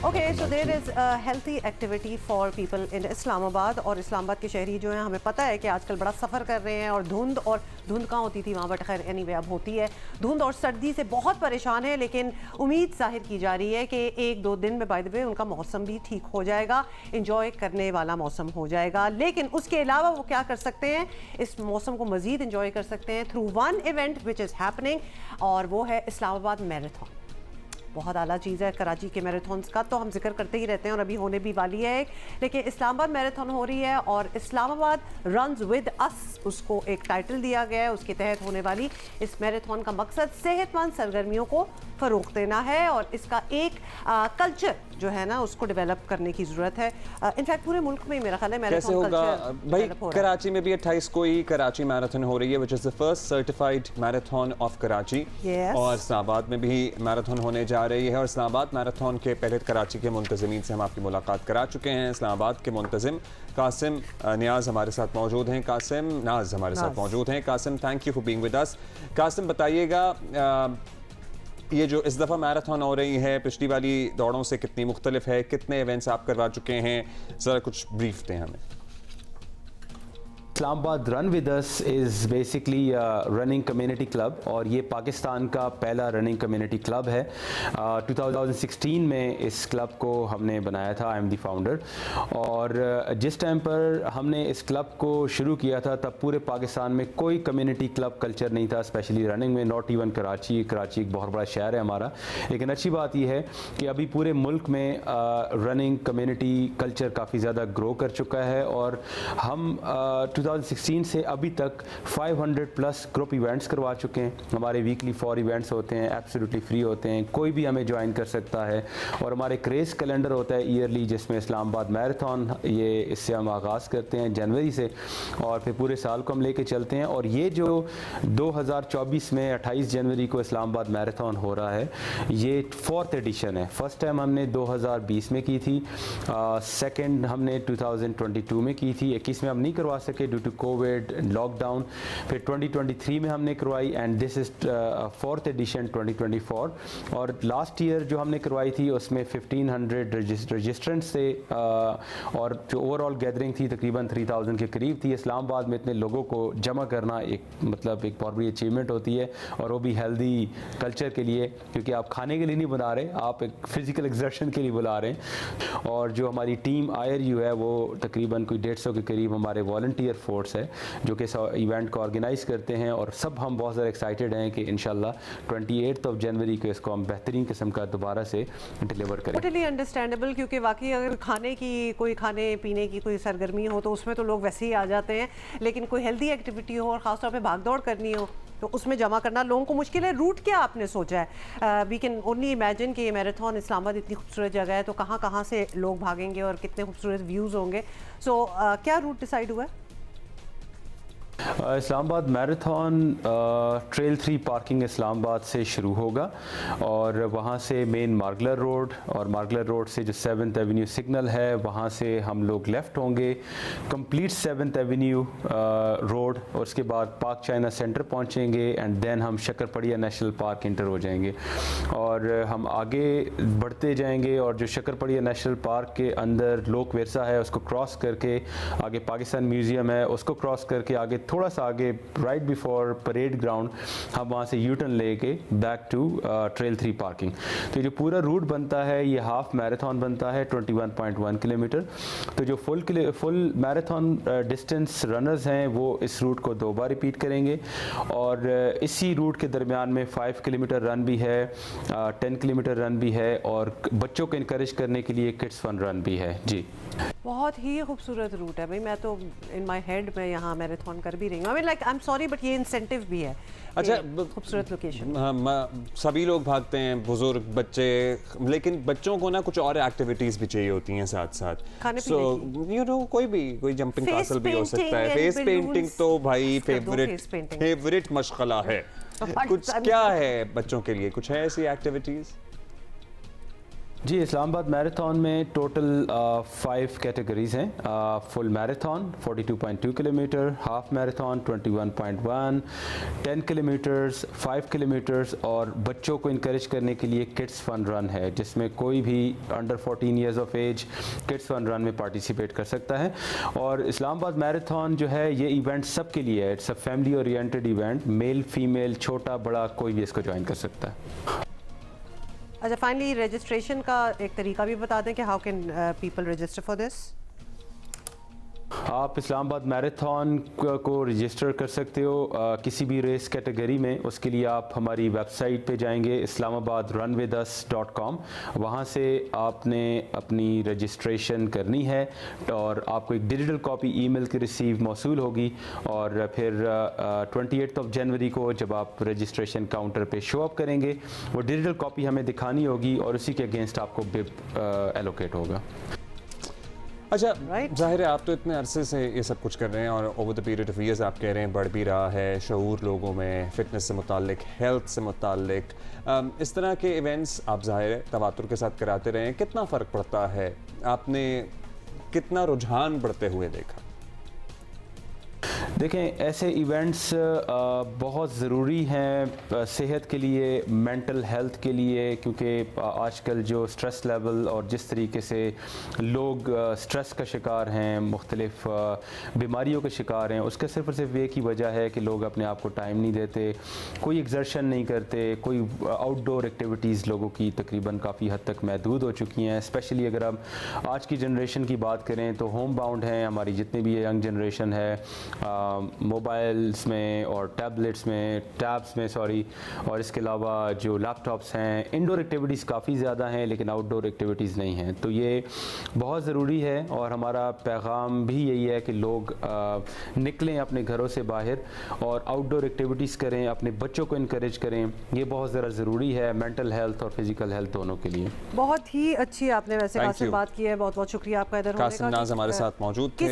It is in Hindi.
Okay, so there is healthy activity for people in Islamabad. और इस्लामाबाद के शहरी जो हैं, हमें पता है कि आजकल बड़ा सफ़र कर रहे हैं और धुंध कहाँ होती थी वहाँ, बट खैर एनीवे अब होती है। धुंध और सर्दी से बहुत परेशान है, लेकिन उम्मीद जाहिर की जा रही है कि 1-2 दिन में बाय द वे उनका मौसम भी ठीक हो जाएगा, इंजॉय करने वाला मौसम हो जाएगा। लेकिन उसके अलावा वो क्या कर सकते हैं, इस मौसम को मज़ीद इंजॉय कर सकते हैं through one event which is happening, और वो है इस्लामाबाद मैराथन। बहुत आला चीज़ है। कराची के मैराथन्स का तो हम जिक्र करते ही रहते हैं और अभी होने भी वाली है एक, लेकिन इस्लामाबाद मैराथन हो रही है और इस्लामाबाद रन्स विद अस उसको एक टाइटल दिया गया है। उसके तहत होने वाली इस मैराथन का मकसद सेहतमंद सरगर्मियों को फ़रोग़ देना है और इसका एक कल्चर जो है ना उसको डेवलप करने की ज़रूरत है। इनफैक्ट पूरे मुल्क में मेरा ख्याल है मैराथन कल्चर भाई, कराची में भी 28 को ही कराची मैराथन हो रही है, which is the first certified marathon of Karachi. और इस्लामाबाद में भी मैराथन होने जा रही है और इस्लामाबाद मैराथन के पहले कराची के मुंतज़िमीन से हम आपकी मुलाकात करा चुके हैं। इस्लामाबाद के मुंतज़िम कासिम नियाज़ हमारे साथ मौजूद हैं। कासिम नाज हमारे साथ मौजूद हैं। Qasim, thank you for being with us. Qasim, बताइएगा ये जो इस दफ़ा मैराथन हो रही है पिछली वाली दौड़ों से कितनी मुख्तलिफ है, कितने इवेंट्स आप करवा चुके हैं, ज़रा कुछ ब्रीफ दें हमें। Islamabad run with us is basically running community club और ये पाकिस्तान का पहला रनिंग कम्युनिटी क्लब है। 2016 में इस क्लब को हमने बनाया था, आई एम दी फाउंडर। और जिस टाइम पर हमने इस क्लब को शुरू किया था तब पूरे पाकिस्तान में कोई कम्युनिटी क्लब कल्चर नहीं था, स्पेशली रनिंग में, नॉट इवन कराची एक बहुत बड़ा शहर है हमारा। लेकिन अच्छी बात यह है कि अभी पूरे मुल्क में रनिंग कम्युनिटी कल्चर काफ़ी ज़्यादा ग्रो कर चुका है और हम 2016 से अभी तक 500 प्लस ग्रुप इवेंट्स करवा चुके हैं। हमारे वीकली 4 इवेंट्स होते हैं, एब्सोल्युटली फ्री होते हैं, कोई भी हमें ज्वाइन कर सकता है। और हमारे क्रेज़ कैलेंडर होता है ईयरली, जिसमें इस्लामाबाद मैराथन, ये इससे हम आगाज़ करते हैं जनवरी से और फिर पूरे साल को हम लेके चलते हैं। और ये जो 2024 में 28 जनवरी को इस्लामाबाद मैराथन हो रहा है, ये 4th एडिशन है। फर्स्ट टाइम हमने 2020 में की थी, सेकेंड हमने 2022 में की थी, 21 में हम नहीं करवा सके ड्यू टू कोविड लॉकडाउन। फिर 2023 में हमने करवाई and this is 4th addition 2024। और लास्ट ईयर जो हमने करवाई थी उसमें 1500 रजिस्ट्रेंट्स थे और जो ओवरऑल गैदरिंग थी तकरीबन 3000 के करीब थी। इस्लामाबाद में इतने लोगों को जमा करना एक एक बहुत बड़ी अचीवमेंट होती है और वो भी हेल्दी कल्चर के लिए, क्योंकि आप खाने के लिए नहीं बुला रहे, आप एक फ़िज़िकल एक्सर्शन के लिए बुला रहे हैं। और जो हमारी टीम IRU है वो तकरीबन कोई 150 के करीब हमारे वॉलंटियर फोर्स है जो कि इवेंट को ऑर्गेनाइज करते हैं। और सब हम बहुत ज़्यादा एक्साइटेड हैं कि इंशाल्लाह 28 जनवरी को इसको हम बेहतरीन किस्म का दोबारा से डिलीवर करें। टोटली अंडरस्टैंडेबल, क्योंकि वाकई अगर खाने पीने की कोई सरगर्मी हो तो उसमें तो लोग वैसे ही आ जाते हैं, लेकिन कोई हेल्दी एक्टिविटी हो और ख़ासतौर पे भाग दौड़ करनी हो तो उसमें जमा करना लोगों को मुश्किल है। रूट क्या आपने सोचा है? वी कैन ओनली इमेजिन कि ये मैराथन इस्लामाबाद इतनी खूबसूरत जगह है तो कहाँ कहाँ से लोग भागेंगे और कितने खूबसूरत व्यूज़ होंगे। सो क्या रूट डिसाइड हुआ है? Islamabad marathon trail 3 parking Islamabad से शुरू होगा और वहाँ से मेन मार्गलर रोड, और मार्गलर रोड से जो 7th एवेन्यू सिग्नल है वहाँ से हम लोग लेफ़्ट होंगे, कंप्लीट 7th एवेन्यू रोड, और उसके बाद पार्क चाइना सेंटर पहुँचेंगे एंड देन हम शक्करपड़िया नेशनल पार्क इंटर हो जाएंगे और हम आगे बढ़ते जाएंगे। और जो शक्करपड़िया नेशनल पार्क के अंदर लोक विरसा है उसको क्रॉस करके आगे पाकिस्तान म्यूज़ियम है, उसको क्रॉस करके आगे थोड़ा सा आगे राइट बिफोर परेड ग्राउंड हम वहाँ से यू टर्न लेके बैक टू ट्रेल 3 पार्किंग। तो जो पूरा रूट बनता है ये हाफ मैराथन बनता है 21.1 किलोमीटर। तो जो फुल मैराथन डिस्टेंस रनर्स हैं वो इस रूट को 2 बार रिपीट करेंगे और इसी रूट के दरमियान में 5 किलोमीटर रन भी है, 10 किलोमीटर रन भी है और बच्चों को इनकरेज करने के लिए किड्स फन रन भी है। जी, बहुत ही खूबसूरत रूट है भाई। मैं तो इन माय हेड में यहाँ मैराथन कर भी रही हूँ। I mean like I am sorry but ये इंसेंटिव भी है। अच्छा, खूबसूरत लोकेशन। सभी लोग भागते हैं, बुजुर्ग, बच्चे, लेकिन बच्चों को ना कुछ और एक्टिविटीज भी चाहिए होती हैं साथ साथ। सो यू नो कोई जंपिंग कासल भी हो सकता है। फेस पेंटिंग तो भाई फेवरेट मशगला है। कुछ क्या है बच्चों के लिए, कुछ है ऐसी एक्टिविटीज? जी, इस्लामाबाद मैराथन में टोटल 5 कैटेगरीज़ हैं। Full marathon 42.2 kilometre, half marathon 21.1, 10 kilometres, 5 kilometres और बच्चों को इनकरेज करने के लिए किड्स फन रन है, जिसमें कोई भी under 14 years of age kids fun run में पार्टिसिपेट कर सकता है। और इस्लामाबाद मैराथन जो है ये इवेंट सबके लिए है। It's a family oriented event, male female छोटा बड़ा कोई भी इसको ज्वाइन कर सकता है। अच्छा, फाइनली रजिस्ट्रेशन का एक तरीका भी बता दें कि how can people register for this? आप इस्लामाबाद मैराथन को रजिस्टर कर सकते हो किसी भी रेस कैटेगरी में। उसके लिए आप हमारी वेबसाइट पे जाएंगे islamabadrunwithus.com। वहाँ से आपने अपनी रजिस्ट्रेशन करनी है और आपको एक डिजिटल कॉपी ईमेल की रिसीव मौसूल होगी। और फिर 28 जनवरी को जब आप रजिस्ट्रेशन काउंटर पे शो अप करेंगे, वो डिजिटल कॉपी हमें दिखानी होगी और उसी के अगेंस्ट आपको बिब एलोकेट होगा। अच्छा, जाहिर है आप तो इतने अरसे से ये सब कुछ कर रहे हैं और over the period of years आप कह रहे हैं बढ़ भी रहा है शऊर लोगों में, फ़िटनेस से मुताल्लिक, हेल्थ से मुताल्लिक। इस तरह के इवेंट्स आप जाहिर है तवातुर के साथ कराते रहे हैं, कितना फ़र्क पड़ता है? आपने कितना रुझान बढ़ते हुए देखा? देखें, ऐसे इवेंट्स बहुत ज़रूरी हैं सेहत के लिए, मेंटल हेल्थ के लिए, क्योंकि आजकल जो स्ट्रेस लेवल और जिस तरीके से लोग स्ट्रेस का शिकार हैं, मुख्तलिफ बीमारियों के शिकार हैं, उसका सिर्फ और सिर्फ एक ही वजह है कि लोग अपने आप को टाइम नहीं देते, कोई एक्सर्शन नहीं करते, कोई आउटडोर एक्टिविटीज़ लोगों की तकरीबन काफ़ी हद तक महदूद हो चुकी हैं। स्पेशली अगर हम आज की जनरेशन की बात करें तो होम बाउंड हैं हमारी जितनी भी यंग जनरेशन है, मोबाइल्स में और टैबलेट्स में, टैब्स में सॉरी, और इसके अलावा जो लैपटॉप्स हैं, इंडोर एक्टिविटीज़ काफ़ी ज़्यादा हैं लेकिन आउटडोर एक्टिविटीज़ नहीं हैं। तो ये बहुत ज़रूरी है और हमारा पैगाम भी यही है कि लोग निकलें अपने घरों से बाहर और आउटडोर एक्टिविटीज़ करें, अपने बच्चों को इनकरेज करें। ये बहुत ज़रा ज़रूरी है मेंटल हेल्थ और फिज़िकल हेल्थ दोनों के लिए। बहुत ही अच्छी आपने वैसे कासिम बात की है, बहुत बहुत शुक्रिया आपका इधर होने का। कासिम नाज हमारे साथ मौजूद थे।